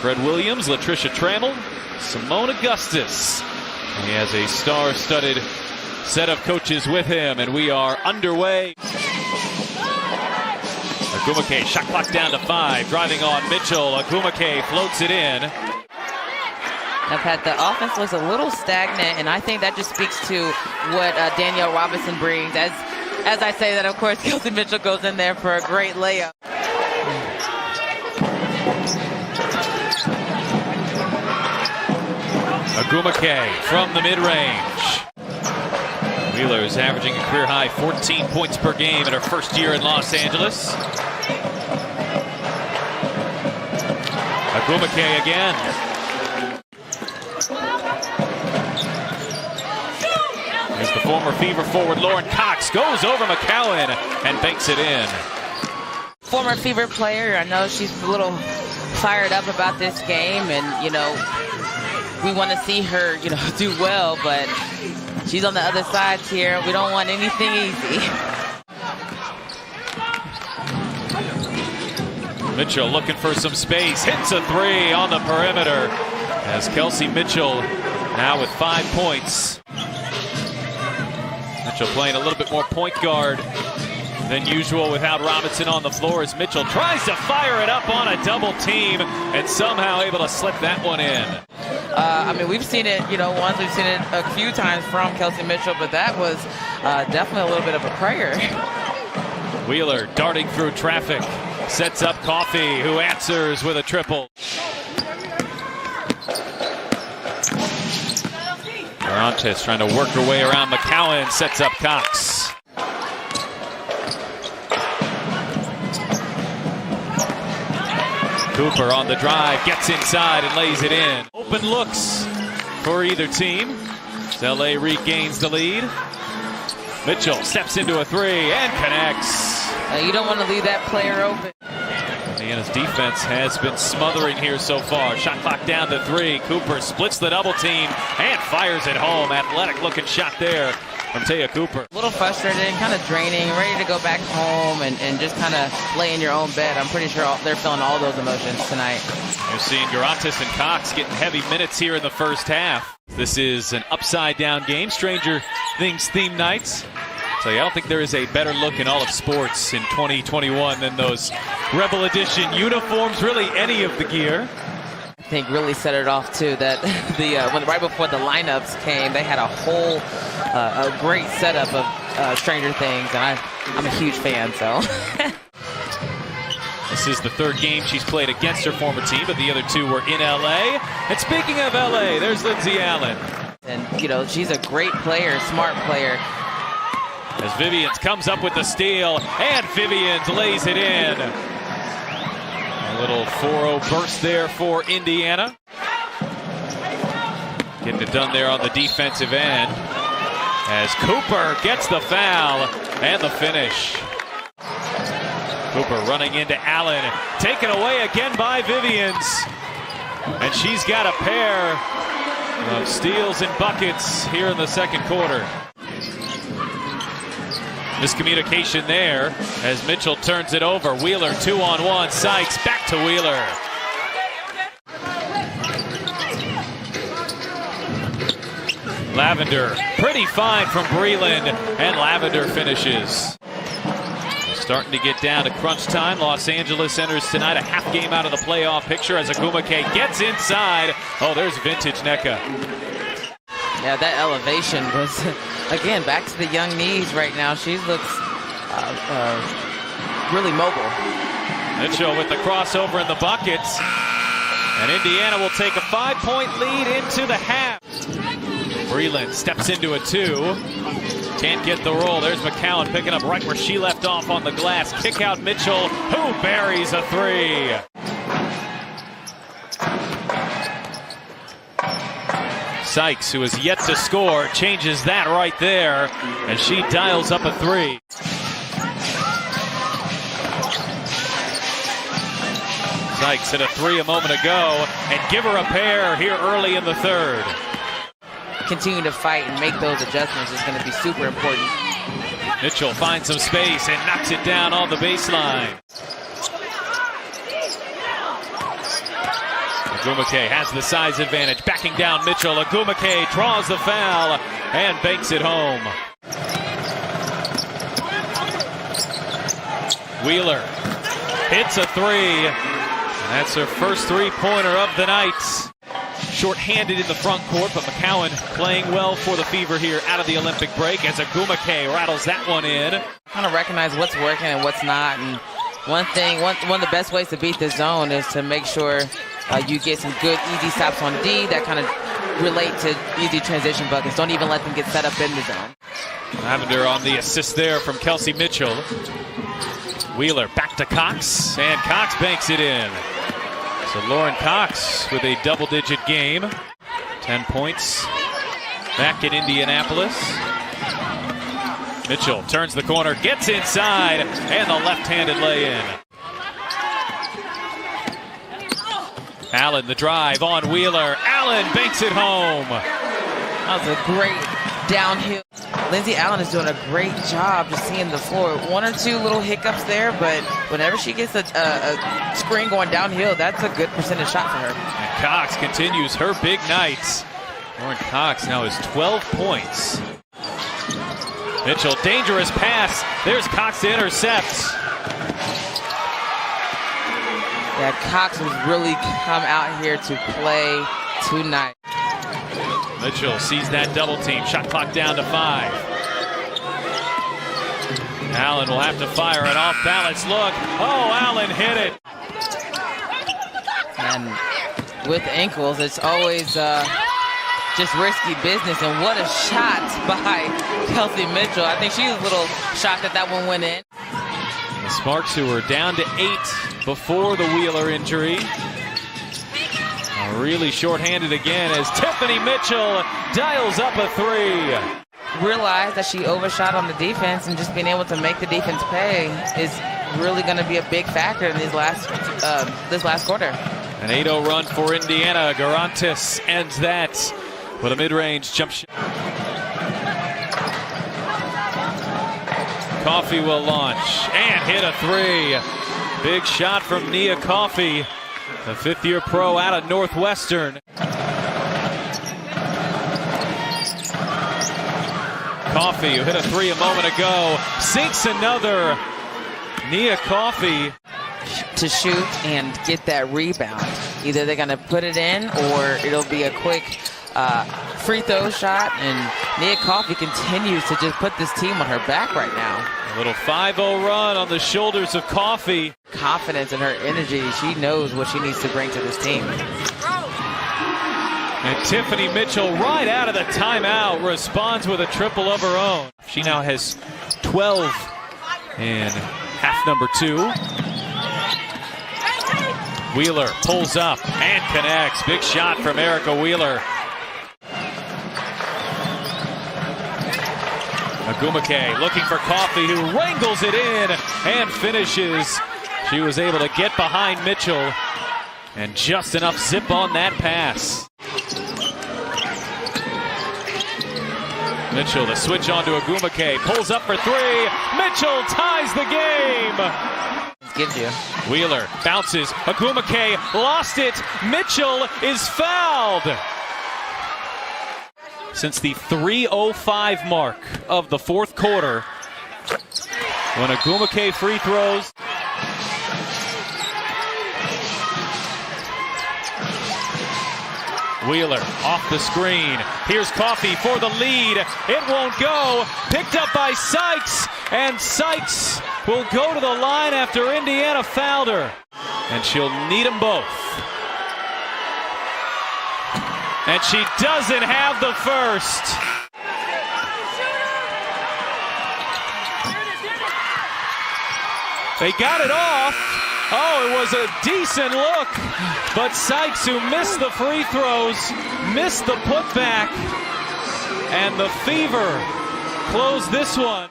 Fred Williams, Latricia Trammell, Simone Augustus. He has a star-studded set of coaches with him, and we are underway. Agumake, shot clock down to 5, driving on Mitchell. Agumake floats it in. Now, Pat, the offense looks a little stagnant, and I think that just speaks to what Danielle Robinson brings. As I say that, of course, Kelsey Mitchell goes in there for a great layup. Agumake from the mid-range. Wheeler's averaging a career-high 14 points per game in her first year in Los Angeles. Agumake again. There's the former Fever forward Lauren Cox, goes over McCowan and banks it in. Former Fever player, I know she's a little fired up about this game, and, you know, we want to see her, you know, do well, but she's on the other side here. We don't want anything easy. Mitchell looking for some space, hits a 3 on the perimeter as Kelsey Mitchell now with 5 points. Mitchell playing a little bit more point guard than usual without Robinson on the floor as Mitchell tries to fire it up on a double team and somehow able to slip that one in. I mean, we've seen it, you know, once. We've seen it a few times from Kelsey Mitchell, but that was definitely a little bit of a prayer. Wheeler darting through traffic, sets up Coffey, who answers with a triple. Garantes trying to work her way around McCowan, sets up Cox. Cooper on the drive, gets inside and lays it in. Open looks for either team as LA regains the lead. Mitchell steps into a 3 and connects. You don't want to leave that player open. Indiana's defense has been smothering here so far. Shot clock down to 3. Cooper splits the double team and fires it home. Athletic looking shot there from Taya Cooper. A little frustrated, kind of draining, ready to go back home and just kind of lay in your own bed. I'm pretty sure they're feeling all those emotions tonight. You're seeing Garantes and Cox getting heavy minutes here in the first half. This is an upside-down game. Stranger Things theme nights. So I don't think there is a better look in all of sports in 2021 than those Rebel Edition uniforms, really any of the gear. I think really set it off too that right before the lineups came, they had a whole a great setup of Stranger Things, and I'm a huge fan. So this is the 3rd game she's played against her former team, but the other 2 were in LA. And speaking of LA, there's Lindsay Allen. And you know, she's a great player, smart player. As Vivians comes up with the steal, and Vivians lays it in. A little 4-0 burst there for Indiana. Getting it done there on the defensive end. As Cooper gets the foul and the finish. Cooper running into Allen. Taken away again by Vivians. And she's got a pair of steals and buckets here in the second quarter. Miscommunication there as Mitchell turns it over. Wheeler 2-on-1. Sykes back to Wheeler. Lavender, pretty fine from Breland, and Lavender finishes. We're starting to get down to crunch time. Los Angeles enters tonight a half game out of the playoff picture as Agumake gets inside. Oh, there's vintage NECA. Yeah, that elevation was, again, back to the young knees right now. She looks really mobile. Mitchell with the crossover and the buckets. And Indiana will take a 5-point lead into the half. Breland steps into a 2. Can't get the roll. There's McCowan picking up right where she left off on the glass. Kick out Mitchell, who buries a 3. Sykes, who has yet to score, changes that right there as she dials up a 3. Sykes hit a 3 a moment ago and give her a pair here early in the 3rd. Continue to fight and make those adjustments is going to be super important. Mitchell finds some space and knocks it down on the baseline. Agumake has the size advantage, backing down Mitchell. Agumake draws the foul and banks it home. Wheeler hits a three. That's her first three-pointer of the night. Short-handed in the front court, but McCowan playing well for the Fever here out of the Olympic break as Agumake rattles that one in. Kind of recognize what's working and what's not. And one of the best ways to beat the zone is to make sure you get some good, easy stops on D that kind of relate to easy transition buckets. Don't even let them get set up in the zone. Lavender on the assist there from Kelsey Mitchell. Wheeler back to Cox, and Cox banks it in. So Lauren Cox with a double-digit game. 10 points back in Indianapolis. Mitchell turns the corner, gets inside, and the left-handed lay-in. Allen, the drive on Wheeler. Allen banks it home. That was a great downhill. Lindsay Allen is doing a great job just seeing the floor. One or two little hiccups there, but whenever she gets a screen going downhill, that's a good percentage shot for her. And Cox continues her big nights. Lauren Cox now has 12 points. Mitchell, dangerous pass. There's Cox to intercept. Yeah, Cox has really come out here to play tonight. Mitchell sees that double team. Shot clock down to 5. Allen will have to fire an off-balance look. Oh, Allen hit it. And with ankles, it's always just risky business. And what a shot by Kelsey Mitchell. I think she was a little shocked that one went in. The Sparks, who were down to 8 before the Wheeler injury, really short-handed again as Tiffany Mitchell dials up a three. Realized that she overshot on the defense, and just being able to make the defense pay is really going to be a big factor in this last quarter. An 8-0 run for Indiana. Garantis ends that with a mid-range jump shot. Coffey will launch and hit a three. Big shot from Nia Coffey, the fifth-year pro out of Northwestern. Coffey, who hit a three a moment ago, sinks another. Nia Coffey to shoot and get that rebound. Either they're going to put it in or it'll be a quick free throw shot. And Nia Coffey continues to just put this team on her back right now. A little 5-0 run on the shoulders of Coffey. Confidence in her energy. She knows what she needs to bring to this team. And Tiffany Mitchell, right out of the timeout, responds with a triple of her own. She now has 12 in half number 2. Wheeler pulls up and connects. Big shot from Erica Wheeler. Agumake looking for Coffey, who wrangles it in and finishes. She was able to get behind Mitchell and just enough zip on that pass. Mitchell, the switch on to Agumake, pulls up for three. Mitchell ties the game. Gives you. Wheeler bounces. Agumake lost it. Mitchell is fouled. Since the 3:05 mark of the fourth quarter, when Agumake free throws. Wheeler off the screen. Here's Coffey for the lead. It won't go. Picked up by Sykes, and Sykes will go to the line after Indiana fouled her. And she'll need them both. And she doesn't have the first. They got it off. Oh, it was a decent look. But Sykes, who missed the free throws, missed the putback. And the Fever closed this one.